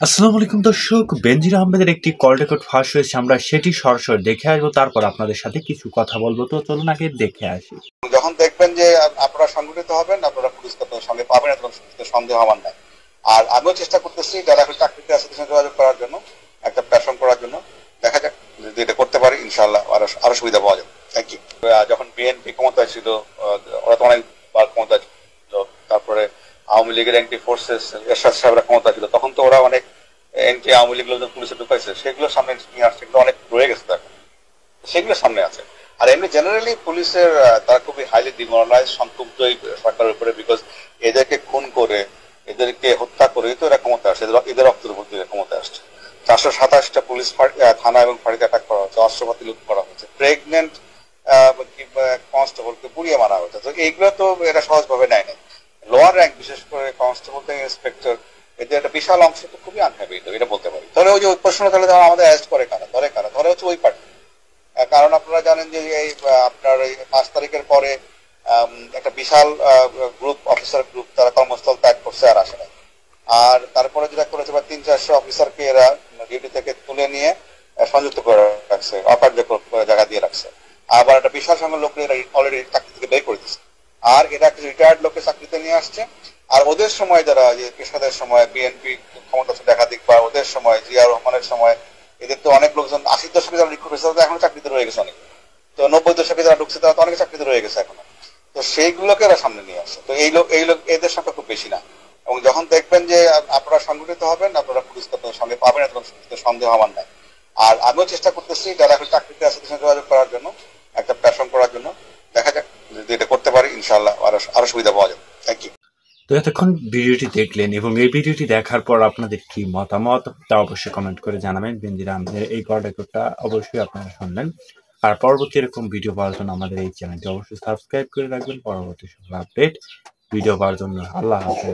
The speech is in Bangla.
আসসালামু আলাইকুম দর্শক, বেনজির আহমেদের একটি কল রেকর্ড ফাঁস হয়েছে। আমরা সেটি সরাসরি দেখে আসবো, তারপর আপনাদের সাথে কিছু কথা বলবো। তো চলুন আগে দেখে আসি। যখন দেখবেন যে আপনারা সংগঠিত হবেন, আপনারা পুলিশ কর্তাদের সঙ্গে পাবেন, এত সন্দেহ আমার নাই। আর আমিও চেষ্টা করতেছি যারা এখন চাকরিতে আছে তাদের সঙ্গে যোগাযোগ করার জন্য, একটা প্ল্যাটফর্ম করার জন্য। দেখা যাক যদি এটা করতে পারি, ইনশাল্লাহ আরো সুবিধা পাওয়া যাবে। Thank you. যখন বিএনপি ক্ষমতায় ছিল, ওরা তো অনেকবার ক্ষমতায় ছিল, তারপরে আওয়ামী লীগের এন্টি ফোর্সেস এরশাদ সাহেবরা ক্ষমতা ছিল, তখন তো ওরা অনেক এন্টি আওয়ামী লীগ লোকজন পুলিশে ঢুকাইছে, সেগুলো সামনে নিয়ে আসছে, এগুলো অনেক রয়ে গেছে, এখন সেগুলো সামনে আছে। আর এমনি জেনারেলি পুলিশের তারা খুবই হাইলি ডিমোরালাইজ, সংক্ষুব্ধ এই সরকারের উপরে, বিকজ এদেরকে খুন করে, এদেরকে হত্যা করে তো এরা ক্ষমতা আসছে, এদের রক্তের উপর দিয়ে ক্ষমতা আসছে। 427টা পুলিশ থানা এবং ফাঁড়িতে অ্যাটাক করা হচ্ছে, অস্ত্রপাতি লুট করা হচ্ছে, প্রেগনেন্ট কনস্টেবলকে পুড়িয়ে মারা হচ্ছে। তো এইগুলো তো এরা সহজভাবে নেয় নাই। লোয়ার র্যাঙ্ক, বিশেষ করে কনস্টেবল থেকে ইন্সপেক্টর, এদের একটা বিশাল অংশ তো খুবই আনহ্যাপি, তো এটা বলতে পারি। তাহলে ওই যে ওই প্রশ্ন, তাহলে আমাদের অ্যারেস্ট করে কারা, ধরে হচ্ছে ওই পার্টি। কারণ আপনারা জানেন যে এই আপনার এই 5 তারিখের পরে একটা বিশাল গ্রুপ, অফিসার গ্রুপ, তারা কর্মস্থল ত্যাগ করছে আর আসে নাই। আর তারপরে যেটা করেছে, 300-400 অফিসারকে এরা ডিউটি থেকে তুলে নিয়ে সংযুক্ত করে রাখছে, অকার্যকর জায়গা দিয়ে রাখছে। আবার একটা বিশাল সংখ্যক লোক এরা অলরেডি চাকরি থেকে বের করে দিচ্ছে। আর এটা একটা রিটায়ার্ড লোককে চাকরিতে নিয়ে আসছে। আর ওদের সময় যারা যে পেশাদের সময় বিএনপি ক্ষমতা ছিল একাধিক, বা ওদের সময় জিয়া রহমানের সময়, এদের তো অনেক লোকজন 80 দশকে যারা রিক্রুট হয়েছে তারা এখনো চাকরিতে রয়ে গেছে অনেক। তো 90 দশকে যারা ঢুকছে তারা তো অনেক চাকরিতে রয়ে গেছে এখনো। তো সেইগুলোকে এরা সামনে নিয়ে আসছে। তো এই লোক এদের সংখ্যা খুব বেশি না। এবং যখন দেখবেন যে আপনারা সংগঠিত হবেন, আপনারা পুলিশ কর্তাদের সঙ্গে পাবেন, এত সন্দেহ আমার নাই। আর আমিও চেষ্টা করতেছি যারা এখন চাকরিতে আছে তাদের সঙ্গে যোগাযোগ করার জন্য, একটা প্ল্যাটফর্ম করার জন্য। দেখা যাক যদি এটা করতে পারি, ইনশাল্লাহ আরো সুবিধা পাওয়া যাবে। Thank you. তো এতক্ষণ ভিডিওটি দেখলেন এবং এই ভিডিওটি দেখার পর আপনাদের কি মতামত তা অবশ্যই কমেন্ট করে জানাবেন। বেনজির আহমেদের এই কল রেকর্ডটা অবশ্যই আপনারা শুনলেন। আর পরবর্তী এরকম ভিডিও পাওয়ার জন্য আমাদের এই চ্যানেলটি অবশ্যই সাবস্ক্রাইব করে রাখবেন। পরবর্তী সকল আপডেট ভিডিও পাওয়ার জন্য। আল্লাহ হাফেজ।